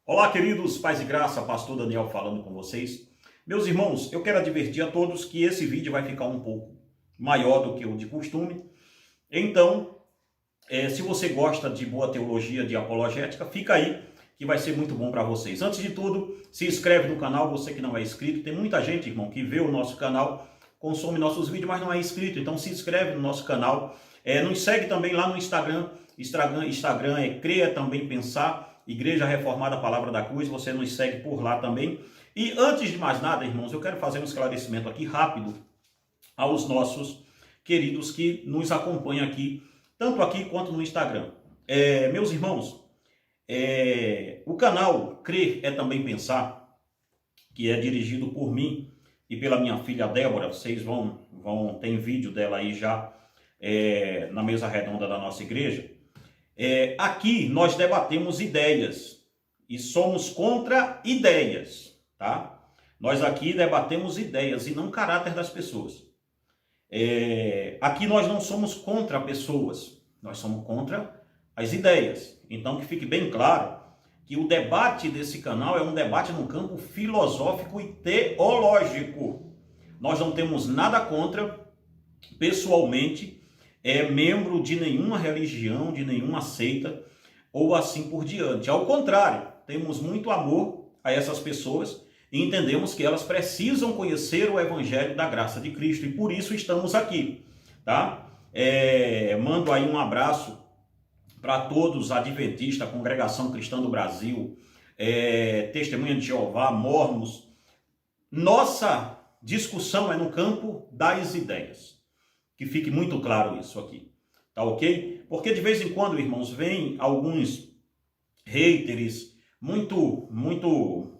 Olá, queridos, paz e graça, pastor Daniel falando com vocês. Meus irmãos, eu quero advertir a todos que esse vídeo vai ficar um pouco maior do que o de costume. Então, se você gosta de boa teologia, de apologética, fica aí que vai ser muito bom para vocês. Antes de tudo, se inscreve no canal, você que não é inscrito. Tem muita gente, irmão, que vê o nosso canal, consome nossos vídeos, mas não é inscrito. Então se inscreve no nosso canal. Nos segue também lá no Instagram. Instagram é Creia Também Pensar, Igreja Reformada Palavra da Cruz. Você nos segue por lá também. E antes de mais nada, irmãos, eu quero fazer um esclarecimento aqui rápido aos nossos queridos que nos acompanham aqui, tanto aqui quanto no Instagram. Meus irmãos, o canal Crer é Também Pensar, que é dirigido por mim e pela minha filha Débora. Vocês tem vídeo dela aí já na mesa redonda da nossa igreja. Aqui nós debatemos ideias e somos contra ideias, tá? Nós aqui debatemos ideias e não caráter das pessoas. Aqui nós não somos contra pessoas, nós somos contra as ideias. Então que fique bem claro que o debate desse canal é um debate no campo filosófico e teológico. Nós não temos nada contra, pessoalmente, membro de nenhuma religião, de nenhuma seita ou assim por diante. Ao contrário, temos muito amor a essas pessoas e entendemos que elas precisam conhecer o Evangelho da graça de Cristo e por isso estamos aqui, tá? Mando aí um abraço para todos, Adventista, Congregação Cristã do Brasil, Testemunha de Jeová, Mormons. Nossa discussão é no campo das ideias. Que fique muito claro isso aqui, tá ok? Porque de vez em quando, irmãos, vem alguns haters,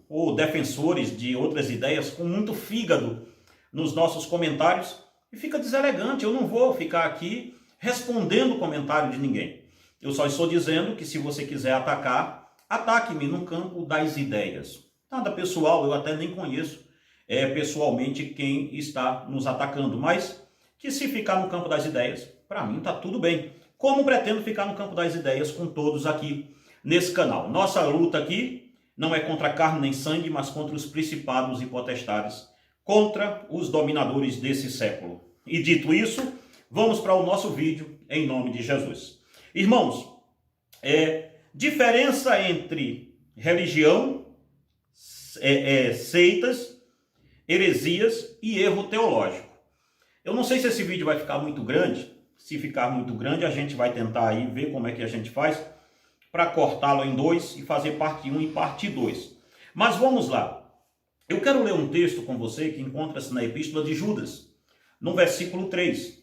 ou defensores de outras ideias com muito fígado nos nossos comentários e fica deselegante. Eu não vou ficar aqui respondendo o comentário de ninguém. Eu só estou dizendo que se você quiser atacar, ataque-me no campo das ideias. Nada pessoal, eu até nem conheço pessoalmente quem está nos atacando, mas que se ficar no campo das ideias, para mim está tudo bem. Como pretendo ficar no campo das ideias com todos aqui nesse canal. Nossa luta aqui não é contra carne nem sangue, mas contra os principados e potestades, contra os dominadores desse século. E dito isso, vamos para o nosso vídeo em nome de Jesus. Irmãos, diferença entre religião, seitas, heresias e erro teológico. Eu não sei se esse vídeo vai ficar muito grande. Se ficar muito grande, a gente vai tentar aí ver como é que a gente faz para cortá-lo em dois e fazer parte 1 e parte 2. Mas vamos lá. Eu quero ler um texto com você que encontra-se na Epístola de Judas, no versículo 3.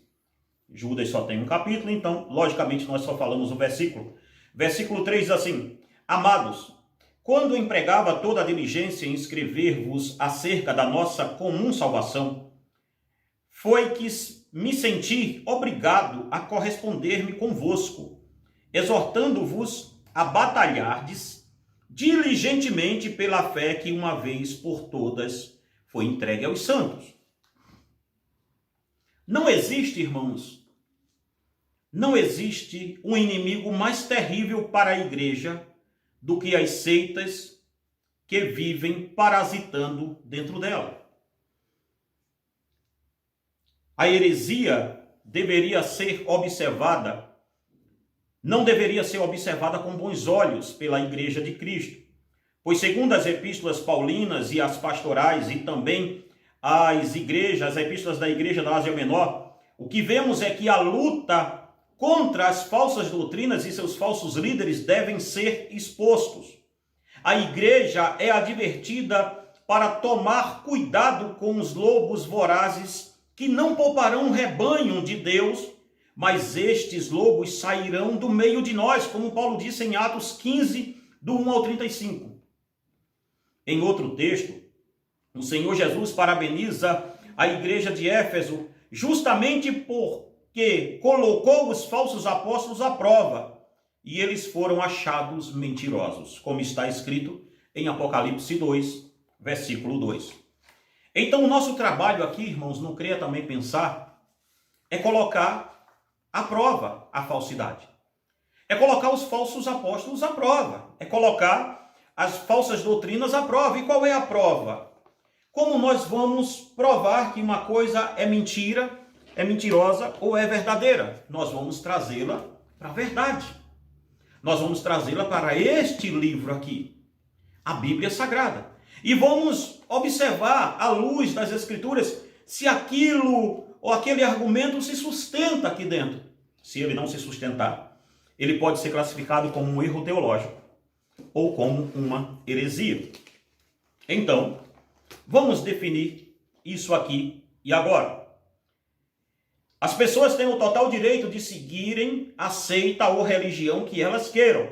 Judas só tem um capítulo, então, logicamente, nós só falamos o versículo. Versículo 3 diz assim: Amados, quando empregava toda a diligência em escrever-vos acerca da nossa comum salvação, foi que me senti obrigado a corresponder-me convosco, exortando-vos a batalhardes diligentemente pela fé que uma vez por todas foi entregue aos santos. Não existe, irmãos, não existe um inimigo mais terrível para a igreja do que as seitas que vivem parasitando dentro dela. A heresia deveria ser observada, não deveria ser observada com bons olhos pela Igreja de Cristo, pois segundo as epístolas paulinas e as pastorais e também as epístolas da Igreja da Ásia Menor, o que vemos é que a luta contra as falsas doutrinas e seus falsos líderes devem ser expostos. A igreja é advertida para tomar cuidado com os lobos vorazes que não pouparão o rebanho de Deus, mas estes lobos sairão do meio de nós, como Paulo disse em Atos 15, do 1 ao 35. Em outro texto, o Senhor Jesus parabeniza a igreja de Éfeso justamente porque colocou os falsos apóstolos à prova e eles foram achados mentirosos, como está escrito em Apocalipse 2, versículo 2. Então, o nosso trabalho aqui, irmãos, no Creia Também Pensar, é colocar à prova a falsidade. É colocar os falsos apóstolos à prova. É colocar as falsas doutrinas à prova. E qual é a prova? Como nós vamos provar que uma coisa é mentira, é mentirosa ou é verdadeira? Nós vamos trazê-la para a verdade. Nós vamos trazê-la para este livro aqui, a Bíblia Sagrada. E vamos observar, à luz das Escrituras, se aquilo ou aquele argumento se sustenta aqui dentro. Se ele não se sustentar, ele pode ser classificado como um erro teológico ou como uma heresia. Então, vamos definir isso aqui e agora. As pessoas têm o total direito de seguirem a seita ou religião que elas queiram.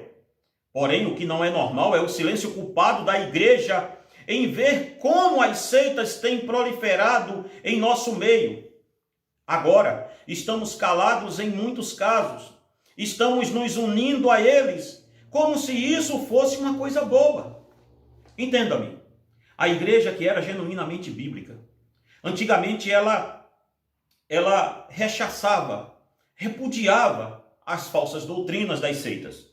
Porém, o que não é normal é o silêncio culpado da igreja em ver como as seitas têm proliferado em nosso meio. Agora, estamos calados em muitos casos. Estamos nos unindo a eles como se isso fosse uma coisa boa. Entenda-me. A igreja que era genuinamente bíblica, antigamente ela rechaçava, repudiava as falsas doutrinas das seitas.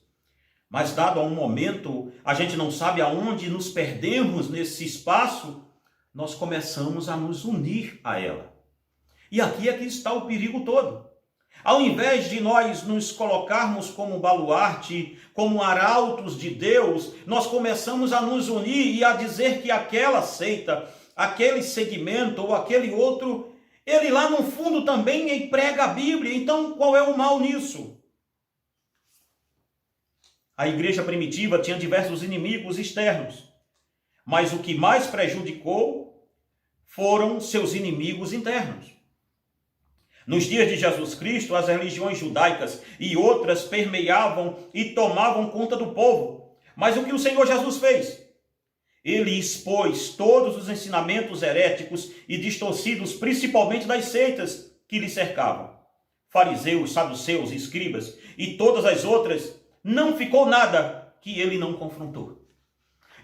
Mas dado a um momento, a gente não sabe aonde nos perdemos nesse espaço, nós começamos a nos unir a ela. E aqui é que está o perigo todo. Ao invés de nós nos colocarmos como baluarte, como arautos de Deus, nós começamos a nos unir e a dizer que aquela seita, aquele segmento ou aquele outro, ele lá no fundo também prega a Bíblia. Então qual é o mal nisso? A igreja primitiva tinha diversos inimigos externos, mas o que mais prejudicou foram seus inimigos internos. Nos dias de Jesus Cristo, as religiões judaicas e outras permeavam e tomavam conta do povo. Mas o que o Senhor Jesus fez? Ele expôs todos os ensinamentos heréticos e distorcidos, principalmente das seitas que lhe cercavam. Fariseus, saduceus, escribas e todas as outras, não ficou nada que ele não confrontou.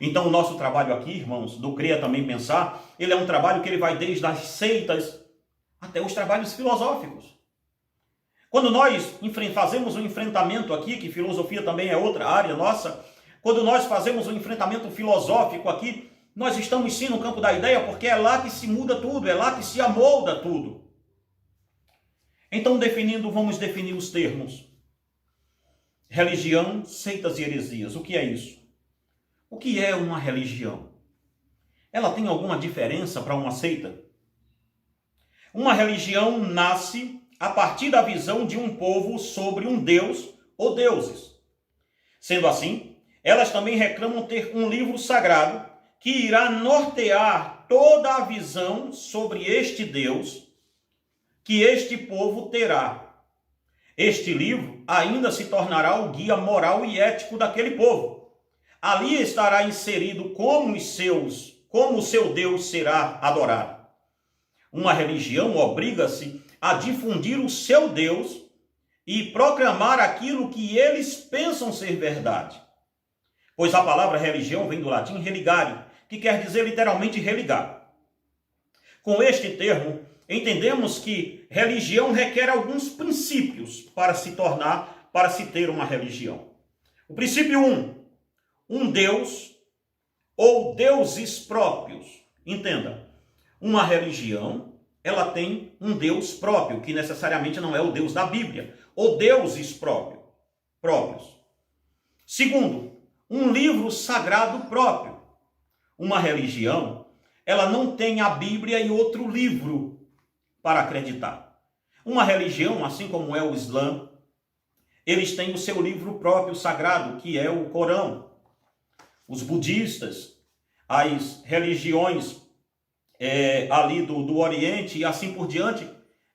Então o nosso trabalho aqui, irmãos, do Creia Também Pensar, ele é um trabalho que ele vai desde as seitas até os trabalhos filosóficos. Quando nós fazemos um enfrentamento aqui, que filosofia também é outra área nossa, quando nós fazemos um enfrentamento filosófico aqui, nós estamos sim no campo da ideia, porque é lá que se muda tudo, é lá que se amolda tudo. Então, vamos definir os termos. Religião, seitas e heresias. O que é isso? O que é uma religião? Ela tem alguma diferença para uma seita? Uma religião nasce a partir da visão de um povo sobre um Deus ou deuses. Sendo assim, elas também reclamam ter um livro sagrado que irá nortear toda a visão sobre este Deus que este povo terá. Este livro ainda se tornará o guia moral e ético daquele povo. Ali estará inserido como o seu Deus será adorado. Uma religião obriga-se a difundir o seu Deus e proclamar aquilo que eles pensam ser verdade. Pois a palavra religião vem do latim religare, que quer dizer literalmente religar. Com este termo, entendemos que religião requer alguns princípios para se ter uma religião. O princípio 1, um Deus ou deuses próprios. Entenda, uma religião, ela tem um Deus próprio, que necessariamente não é o Deus da Bíblia, ou deuses próprios. Segundo, um livro sagrado próprio. Uma religião, ela não tem a Bíblia e outro livro para acreditar. Uma religião, assim como é o Islã, eles têm o seu livro próprio sagrado, que é o Corão. Os budistas, as religiões ali do Oriente e assim por diante,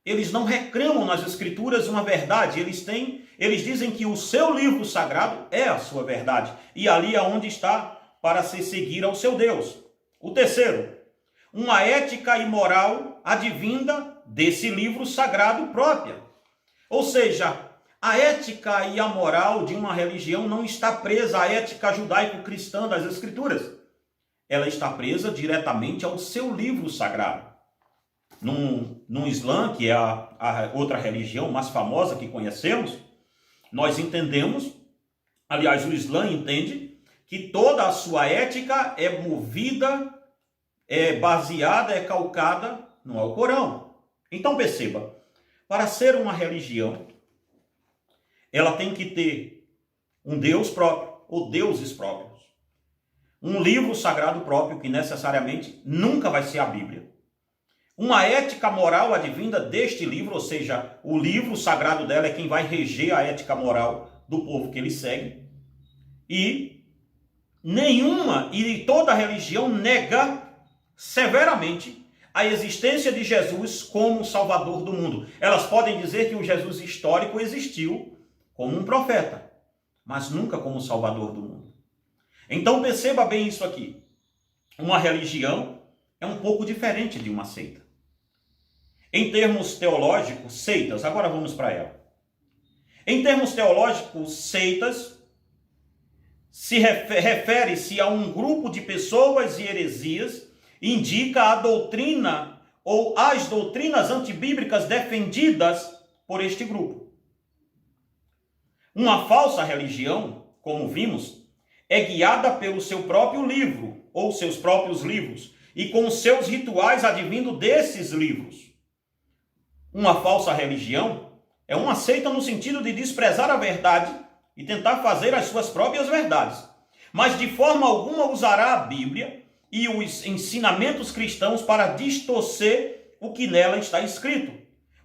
eles não reclamam nas escrituras uma verdade, eles dizem que o seu livro sagrado é a sua verdade, e ali é onde está para se seguir ao seu Deus. O terceiro, uma ética e moral advinda desse livro sagrado própria. Ou seja, a ética e a moral de uma religião não está presa à ética judaico-cristã das escrituras. Ela está presa diretamente ao seu livro sagrado. No Islã, que é a outra religião mais famosa que conhecemos, nós entendemos, aliás, o Islã entende que toda a sua ética é movida, é baseada, é calcada no Alcorão. Então perceba, para ser uma religião, ela tem que ter um Deus próprio, ou deuses próprios. Um livro sagrado próprio, que necessariamente nunca vai ser a Bíblia. Uma ética moral advinda deste livro, ou seja, o livro sagrado dela é quem vai reger a ética moral do povo que ele segue. E toda religião nega severamente a existência de Jesus como Salvador do mundo. Elas podem dizer que o Jesus histórico existiu como um profeta, mas nunca como Salvador do mundo. Então perceba bem isso aqui. Uma religião é um pouco diferente de uma seita. Em termos teológicos, seitas, agora vamos para ela. Em termos teológicos, seitas refere-se a um grupo de pessoas e heresias, indica a doutrina ou as doutrinas antibíblicas defendidas por este grupo. Uma falsa religião, como vimos, é guiada pelo seu próprio livro ou seus próprios livros e com seus rituais advindo desses livros. Uma falsa religião é uma seita no sentido de desprezar a verdade e tentar fazer as suas próprias verdades, mas de forma alguma usará a Bíblia e os ensinamentos cristãos para distorcer o que nela está escrito,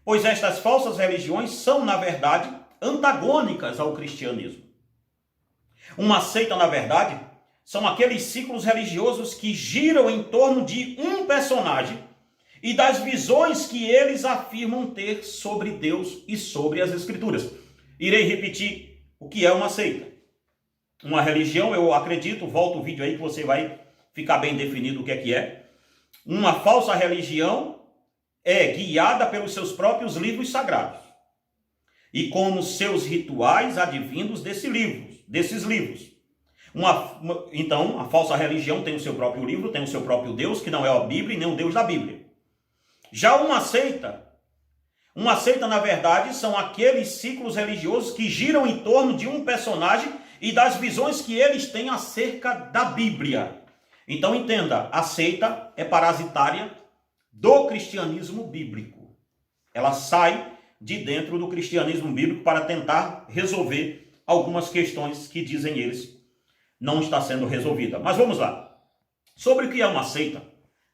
pois estas falsas religiões são, na verdade, antagônicas ao cristianismo. Uma seita, na verdade, são aqueles ciclos religiosos que giram em torno de um personagem e das visões que eles afirmam ter sobre Deus e sobre as Escrituras. Irei repetir o que é uma seita. Uma religião, eu acredito, volta o vídeo aí que você vai ficar bem definido o que é. Uma falsa religião é guiada pelos seus próprios livros sagrados e como seus rituais advindos desses livros. Então, a falsa religião tem o seu próprio livro, tem o seu próprio Deus, que não é a Bíblia e nem o Deus da Bíblia. Já uma seita, na verdade, são aqueles ciclos religiosos que giram em torno de um personagem e das visões que eles têm acerca da Bíblia. Então entenda, a seita é parasitária do cristianismo bíblico. Ela sai de dentro do cristianismo bíblico para tentar resolver algumas questões que, dizem eles, não está sendo resolvida. Mas vamos lá. Sobre o que é uma seita,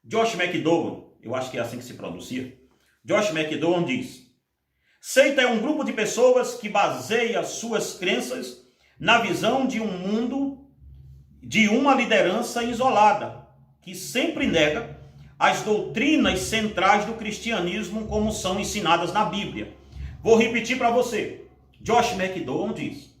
Josh McDowell, eu acho que é assim que se pronuncia, Josh McDowell diz: seita é um grupo de pessoas que baseia suas crenças na visão de um mundo, de uma liderança isolada, que sempre nega as doutrinas centrais do cristianismo como são ensinadas na Bíblia. Vou repetir para você. Josh McDowell diz: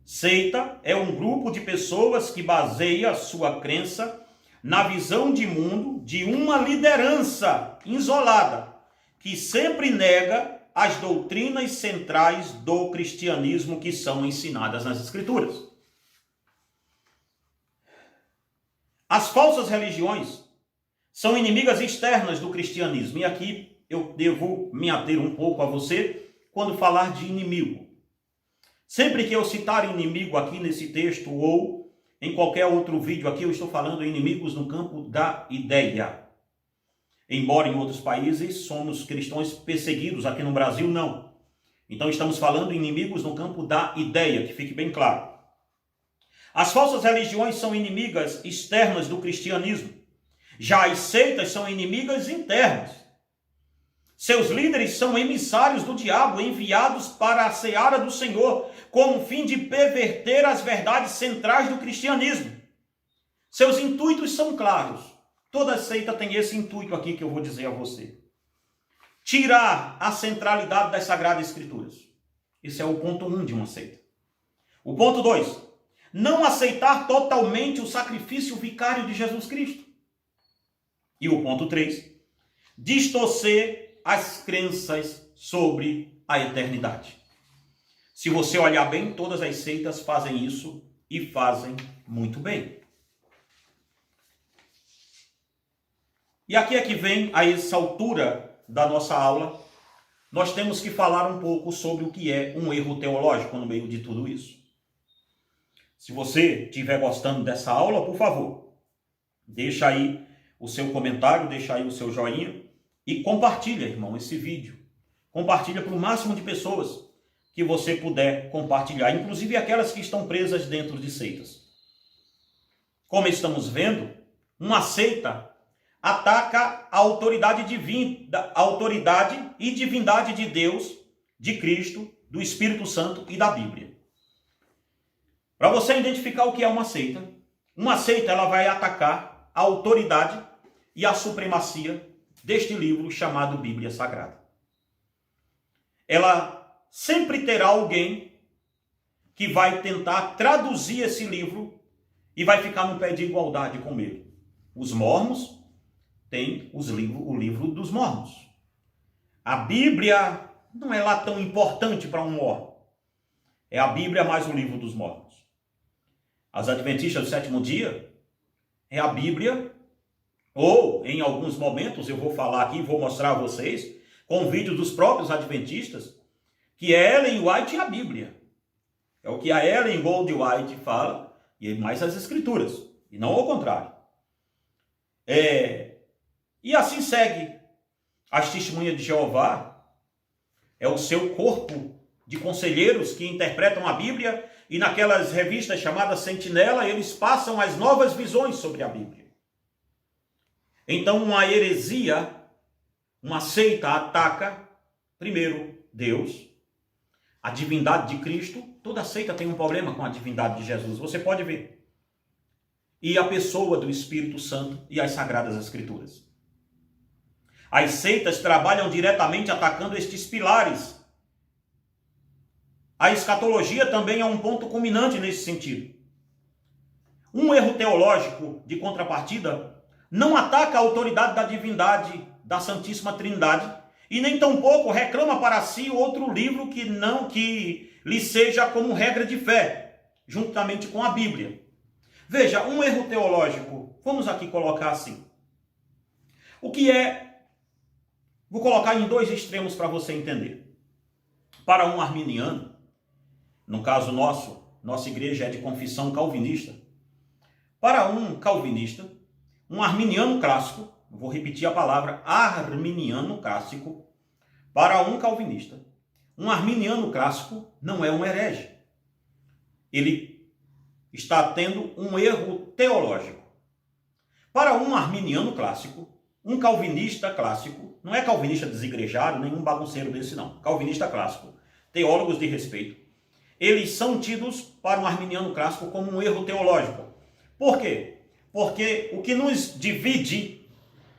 seita é um grupo de pessoas que baseia sua crença na visão de mundo de uma liderança isolada, que sempre nega as doutrinas centrais do cristianismo que são ensinadas nas Escrituras. As falsas religiões são inimigas externas do cristianismo. E aqui eu devo me ater um pouco a você quando falar de inimigo. Sempre que eu citar inimigo aqui nesse texto ou em qualquer outro vídeo aqui, eu estou falando inimigos no campo da ideia. Embora em outros países somos cristãos perseguidos, aqui no Brasil não. Então estamos falando inimigos no campo da ideia, que fique bem claro. As falsas religiões são inimigas externas do cristianismo. Já as seitas são inimigas internas. Seus líderes são emissários do diabo, enviados para a seara do Senhor, com o fim de perverter as verdades centrais do cristianismo. Seus intuitos são claros. Toda seita tem esse intuito aqui que eu vou dizer a você: tirar a centralidade das Sagradas Escrituras. Esse é o ponto 1 de uma seita. O ponto 2: não aceitar totalmente o sacrifício vicário de Jesus Cristo. E o ponto 3: distorcer as crenças sobre a eternidade. Se você olhar bem, todas as seitas fazem isso e fazem muito bem. E aqui é que vem, a essa altura da nossa aula, nós temos que falar um pouco sobre o que é um erro teológico no meio de tudo isso. Se você estiver gostando dessa aula, por favor, deixa aí o seu comentário, deixa aí o seu joinha e compartilha, irmão, esse vídeo. Compartilha para o máximo de pessoas que você puder compartilhar, inclusive aquelas que estão presas dentro de seitas. Como estamos vendo, uma seita ataca a autoridade divina, a autoridade e divindade de Deus, de Cristo, do Espírito Santo e da Bíblia. Para você identificar o que é uma seita ela vai atacar a autoridade e a supremacia deste livro chamado Bíblia Sagrada. Ela sempre terá alguém que vai tentar traduzir esse livro e vai ficar no pé de igualdade com ele. Os mormons têm o livro dos mormons. A Bíblia não é lá tão importante para um mormon. É a Bíblia mais o livro dos mormons. As adventistas do sétimo dia é a Bíblia, ou em alguns momentos eu vou falar aqui, vou mostrar a vocês, com vídeos dos próprios adventistas, que Ellen White e a Bíblia. É o que a Ellen Gold White fala, e mais as escrituras, e não ao contrário. E assim segue. As testemunhas de Jeová é o seu corpo de conselheiros que interpretam a Bíblia, e naquelas revistas chamadas Sentinela, eles passam as novas visões sobre a Bíblia. Então, uma heresia, uma seita ataca, primeiro, Deus, a divindade de Cristo. Toda seita tem um problema com a divindade de Jesus, você pode ver. E a pessoa do Espírito Santo e as Sagradas Escrituras. As seitas trabalham diretamente atacando estes pilares. A escatologia também é um ponto culminante nesse sentido. Um erro teológico de contrapartida não ataca a autoridade da divindade da Santíssima Trindade e nem tampouco reclama para si outro livro que lhe seja como regra de fé, juntamente com a Bíblia. Veja, um erro teológico, vamos aqui colocar assim. O que é? Vou colocar em dois extremos para você entender. Para um arminiano, no caso nossa igreja é de confissão calvinista. Para um calvinista, um arminiano clássico, vou repetir a palavra arminiano clássico, para um calvinista, um arminiano clássico não é um herege. Ele está tendo um erro teológico. Para um arminiano clássico, um calvinista clássico, não é calvinista desigrejado, nenhum bagunceiro desse não, calvinista clássico, teólogos de respeito, eles são tidos para um arminiano clássico como um erro teológico. Por quê? Porque o que nos divide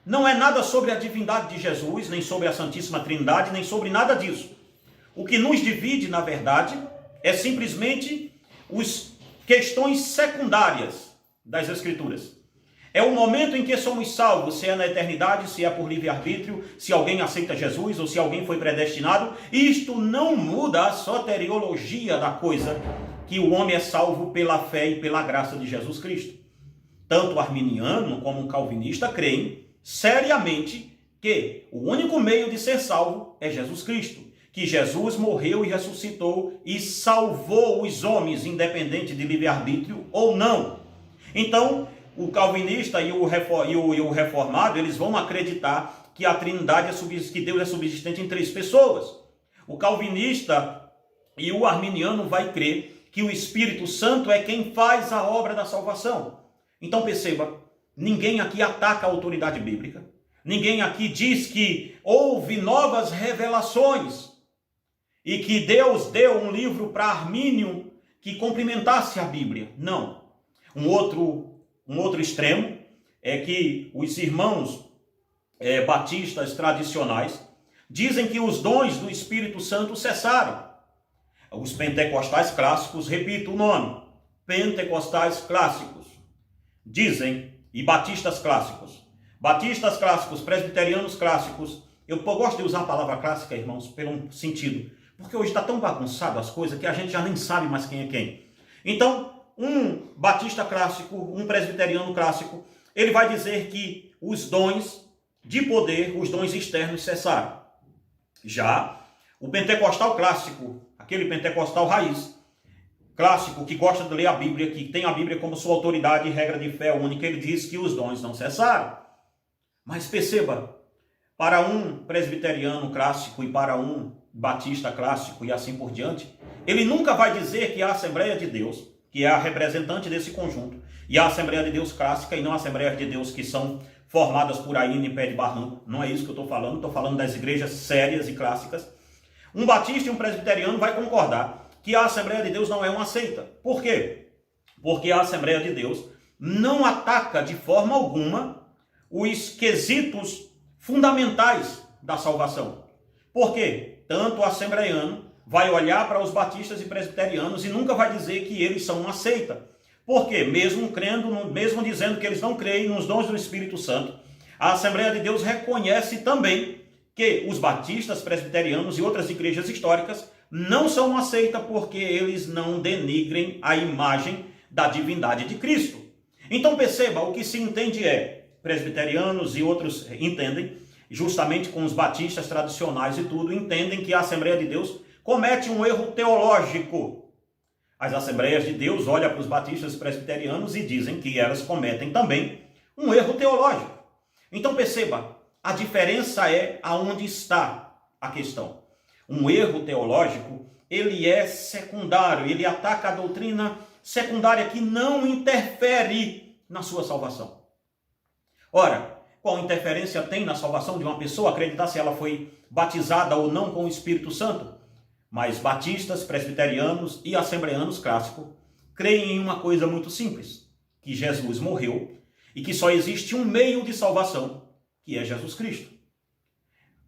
não é nada sobre a divindade de Jesus, nem sobre a Santíssima Trindade, nem sobre nada disso. O que nos divide, na verdade, é simplesmente as questões secundárias das Escrituras. É o momento em que somos salvos, se é na eternidade, se é por livre-arbítrio, se alguém aceita Jesus ou se alguém foi predestinado. Isto não muda a soteriologia da coisa, que o homem é salvo pela fé e pela graça de Jesus Cristo. Tanto o arminiano como o calvinista creem seriamente que o único meio de ser salvo é Jesus Cristo. Que Jesus morreu e ressuscitou e salvou os homens, independente de livre-arbítrio ou não. Então, o calvinista e o reformado, eles vão acreditar que a Trindade que Deus é subsistente em três pessoas. O calvinista e o arminiano vai crer que o Espírito Santo é quem faz a obra da salvação. Então perceba, ninguém aqui ataca a autoridade bíblica. Ninguém aqui diz que houve novas revelações e que Deus deu um livro para Armínio que complementasse a Bíblia. Não. Um outro extremo é que os irmãos batistas tradicionais dizem que os dons do Espírito Santo cessaram. Os pentecostais clássicos, repito o nome, pentecostais clássicos, dizem, e batistas clássicos, presbiterianos clássicos, eu gosto de usar a palavra clássica, irmãos, pelo sentido, porque hoje está tão bagunçado as coisas que a gente já nem sabe mais quem é quem. Então, um batista clássico, um presbiteriano clássico, ele vai dizer que os dons de poder, os dons externos cessaram. Já o pentecostal clássico, aquele pentecostal raiz, clássico que gosta de ler a Bíblia, que tem a Bíblia como sua autoridade e regra de fé única, ele diz que os dons não cessaram. Mas perceba, para um presbiteriano clássico e para um batista clássico e assim por diante, ele nunca vai dizer que a Assembleia de Deus, que é a representante desse conjunto, e a Assembleia de Deus clássica e não a Assembleia de Deus que são formadas por aí em pé de barranco. Não é isso que eu estou falando das igrejas sérias e clássicas. Um batista e um presbiteriano vai concordar que a Assembleia de Deus não é uma seita. Por quê? Porque a Assembleia de Deus não ataca de forma alguma os quesitos fundamentais da salvação. Por quê? Tanto o assembleiano vai olhar para os batistas e presbiterianos e nunca vai dizer que eles são uma seita. Por quê? Mesmo dizendo que eles não creem nos dons do Espírito Santo, a Assembleia de Deus reconhece também que os batistas, presbiterianos e outras igrejas históricas não são uma seita porque eles não denigrem a imagem da divindade de Cristo. Então perceba, o que se entende é, presbiterianos e outros entendem, justamente com os batistas tradicionais e tudo, entendem que a Assembleia de Deus comete um erro teológico. As Assembleias de Deus olham para os batistas e presbiterianos e dizem que elas cometem também um erro teológico. Então perceba, a diferença é aonde está a questão. Um erro teológico, ele é secundário, ele ataca a doutrina secundária que não interfere na sua salvação. Ora, qual interferência tem na salvação de uma pessoa acreditar se ela foi batizada ou não com o Espírito Santo? Mas batistas, presbiterianos e assembleanos clássicos creem em uma coisa muito simples, que Jesus morreu e que só existe um meio de salvação, que é Jesus Cristo.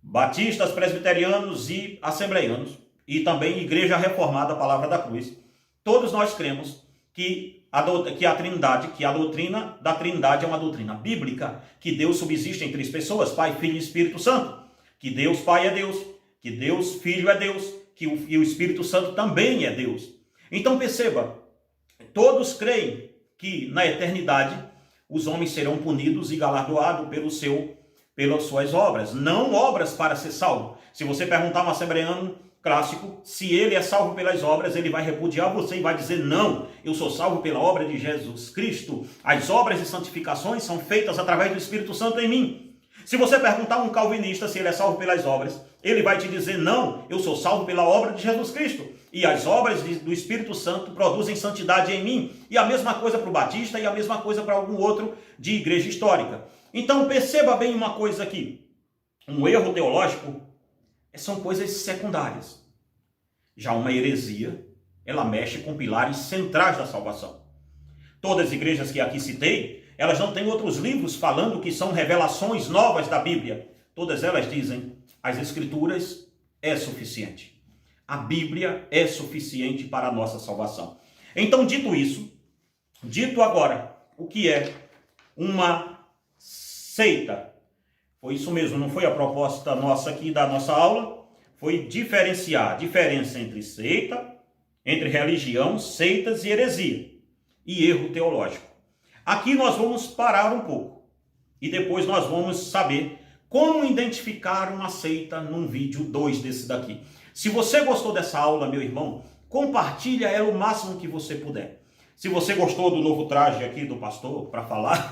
Batistas, presbiterianos e assembleanos, e também Igreja Reformada, Palavra da Cruz, todos nós cremos que a Trindade, que a doutrina da Trindade é uma doutrina bíblica, que Deus subsiste em três pessoas, Pai, Filho e Espírito Santo, que Deus Pai é Deus, que Deus Filho é Deus, que o Espírito Santo também é Deus. Então perceba, todos creem que na eternidade os homens serão punidos e galardoados pelas suas obras, não obras para ser salvo. Se você perguntar a um assembleano clássico, se ele é salvo pelas obras, ele vai repudiar você e vai dizer, não, eu sou salvo pela obra de Jesus Cristo. As obras de santificações são feitas através do Espírito Santo em mim. Se você perguntar a um calvinista se ele é salvo pelas obras, ele vai te dizer, não, eu sou salvo pela obra de Jesus Cristo. E as obras do Espírito Santo produzem santidade em mim. E a mesma coisa para o batista e a mesma coisa para algum outro de igreja histórica. Então perceba bem uma coisa aqui. Um erro teológico são coisas secundárias. Já uma heresia, ela mexe com pilares centrais da salvação. Todas as igrejas que aqui citei, elas não têm outros livros falando que são revelações novas da Bíblia. Todas elas dizem, as Escrituras é suficiente. A Bíblia é suficiente para a nossa salvação. Então, dito isso, dito agora o que é uma seita, foi isso mesmo, não foi a proposta nossa aqui da nossa aula, foi diferenciar a diferença entre seita, entre religião, seitas e heresia, e erro teológico. Aqui nós vamos parar um pouco, e depois nós vamos saber como identificar uma seita num vídeo 2 desse daqui. Se você gostou dessa aula, meu irmão, compartilha ela o máximo que você puder. Se você gostou do novo traje aqui do pastor para falar,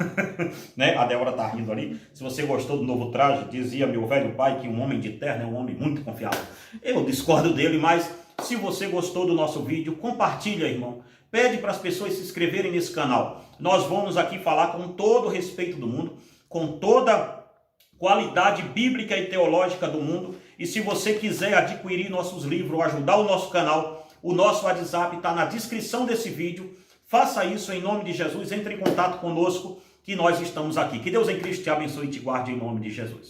né? A Débora tá rindo ali. Se você gostou do novo traje, dizia meu velho pai que um homem de terno é um homem muito confiável. Eu discordo dele, mas se você gostou do nosso vídeo, compartilha, irmão. Pede para as pessoas se inscreverem nesse canal. Nós vamos aqui falar com todo o respeito do mundo, com toda qualidade bíblica e teológica do mundo. E se você quiser adquirir nossos livros ou ajudar o nosso canal, o nosso WhatsApp está na descrição desse vídeo. Faça isso em nome de Jesus, entre em contato conosco que nós estamos aqui. Que Deus em Cristo te abençoe e te guarde em nome de Jesus.